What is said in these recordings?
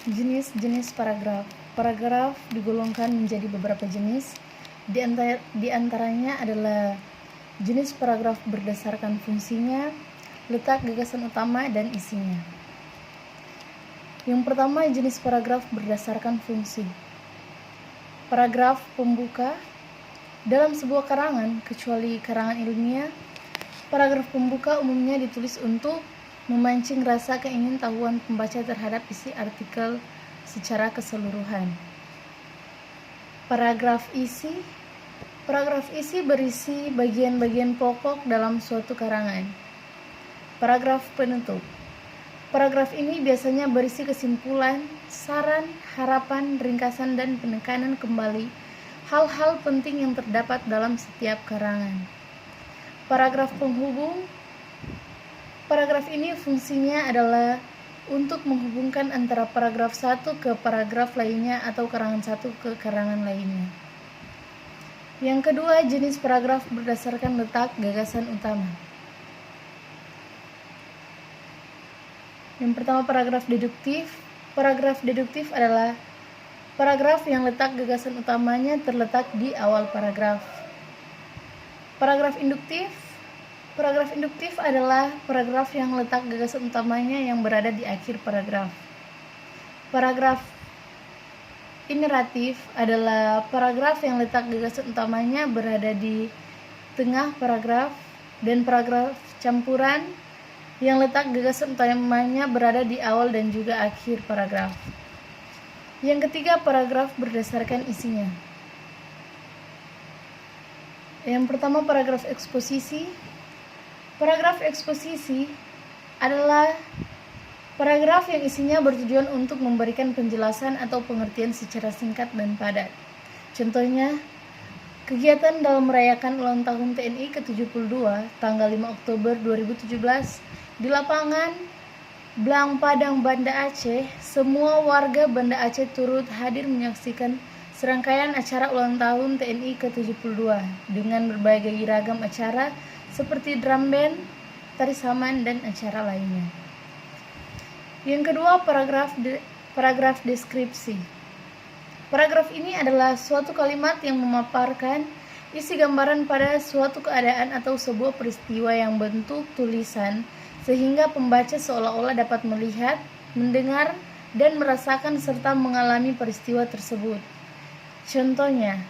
Jenis-jenis paragraf. Paragraf digolongkan menjadi beberapa jenis. Di antaranya adalah jenis paragraf berdasarkan fungsinya, letak gagasan utama, dan isinya. Yang pertama, jenis paragraf berdasarkan fungsi. Paragraf pembuka. Dalam sebuah karangan, kecuali karangan ilmiah, paragraf pembuka umumnya ditulis untuk memancing rasa keingintahuan pembaca terhadap isi artikel secara keseluruhan. Paragraf isi. Paragraf isi berisi bagian-bagian pokok dalam suatu karangan. Paragraf penutup. Paragraf ini biasanya berisi kesimpulan, saran, harapan, ringkasan, dan penekanan kembali hal-hal penting yang terdapat dalam setiap karangan. Paragraf penghubung. Paragraf ini fungsinya adalah untuk menghubungkan antara paragraf satu ke paragraf lainnya atau karangan satu ke karangan lainnya. Yang kedua, jenis paragraf berdasarkan letak gagasan utama. Yang pertama, paragraf deduktif. Paragraf deduktif adalah paragraf yang letak gagasan utamanya terletak di awal paragraf. Paragraf induktif. Paragraf induktif adalah paragraf yang letak gagasan utamanya yang berada di akhir paragraf. Paragraf ineratif adalah paragraf yang letak gagasan utamanya berada di tengah paragraf, dan paragraf campuran yang letak gagasan utamanya berada di awal dan juga akhir paragraf. Yang ketiga, paragraf berdasarkan isinya. Yang pertama, paragraf eksposisi. Paragraf eksposisi adalah paragraf yang isinya bertujuan untuk memberikan penjelasan atau pengertian secara singkat dan padat. Contohnya, kegiatan dalam merayakan ulang tahun TNI ke-72 tanggal 5 Oktober 2017 di lapangan Blang Padang, Banda Aceh. Semua warga Banda Aceh turut hadir menyaksikan serangkaian acara ulang tahun TNI ke-72 dengan berbagai ragam acara seperti drum band, tari saman, dan acara lainnya. Yang kedua, paragraf deskripsi. Paragraf ini adalah suatu kalimat yang memaparkan isi gambaran pada suatu keadaan atau sebuah peristiwa yang bentuk tulisan, sehingga pembaca seolah-olah dapat melihat, mendengar, dan merasakan serta mengalami peristiwa tersebut. Contohnya,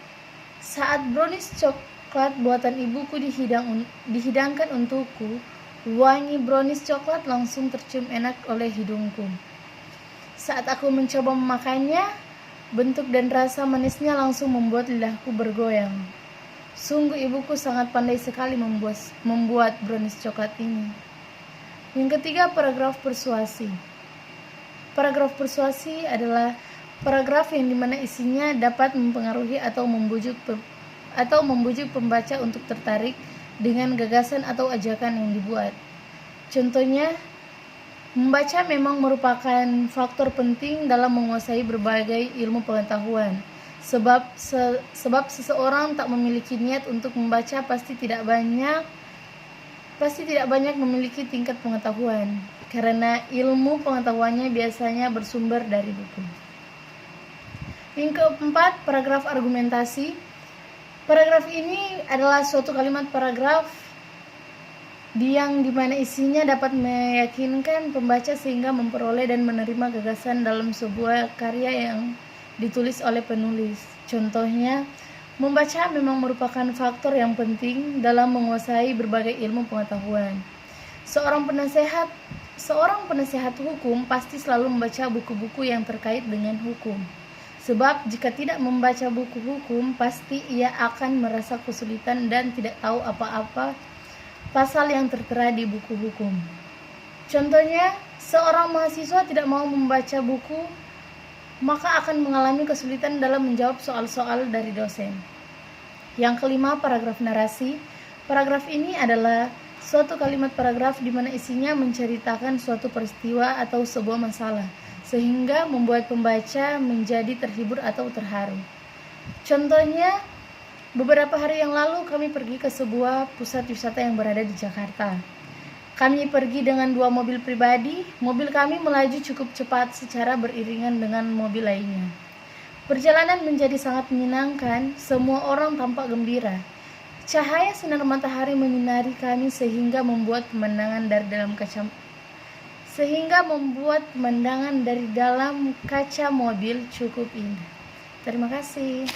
saat brownies coklat buatan ibuku dihidangkan untukku, wangi brownies coklat langsung tercium enak oleh hidungku. Saat aku mencoba memakannya, bentuk dan rasa manisnya langsung membuat lidahku bergoyang. Sungguh ibuku sangat pandai sekali membuat brownies coklat ini. Yang ketiga, paragraf persuasi. Paragraf persuasi adalah paragraf yang dimana isinya dapat mempengaruhi atau membujuk pembaca untuk tertarik dengan gagasan atau ajakan yang dibuat. Contohnya, membaca memang merupakan faktor penting dalam menguasai berbagai ilmu pengetahuan. Sebab seseorang tak memiliki niat untuk membaca pasti tidak banyak memiliki tingkat pengetahuan, karena ilmu pengetahuannya biasanya bersumber dari buku. Yang keempat, paragraf argumentasi. Paragraf ini adalah suatu kalimat paragraf yang dimana isinya dapat meyakinkan pembaca sehingga memperoleh dan menerima gagasan dalam sebuah karya yang ditulis oleh penulis. Contohnya, membaca memang merupakan faktor yang penting dalam menguasai berbagai ilmu pengetahuan. Seorang penasehat hukum pasti selalu membaca buku-buku yang terkait dengan hukum. Sebab jika tidak membaca buku hukum, pasti ia akan merasa kesulitan dan tidak tahu apa-apa pasal yang tertera di buku hukum. Contohnya, seorang mahasiswa tidak mau membaca buku, maka akan mengalami kesulitan dalam menjawab soal-soal dari dosen. Yang kelima, paragraf narasi. Paragraf ini adalah suatu kalimat paragraf di mana isinya menceritakan suatu peristiwa atau sebuah masalah, sehingga membuat pembaca menjadi terhibur atau terharu. Contohnya, beberapa hari yang lalu kami pergi ke sebuah pusat wisata yang berada di Jakarta. Kami pergi dengan 2 mobil pribadi. Mobil kami melaju cukup cepat secara beriringan dengan mobil lainnya. Perjalanan menjadi sangat menyenangkan. Semua orang tampak gembira. Cahaya sinar matahari menyinari kami sehingga membuat pemandangan dari dalam kaca mobil cukup indah. Terima kasih.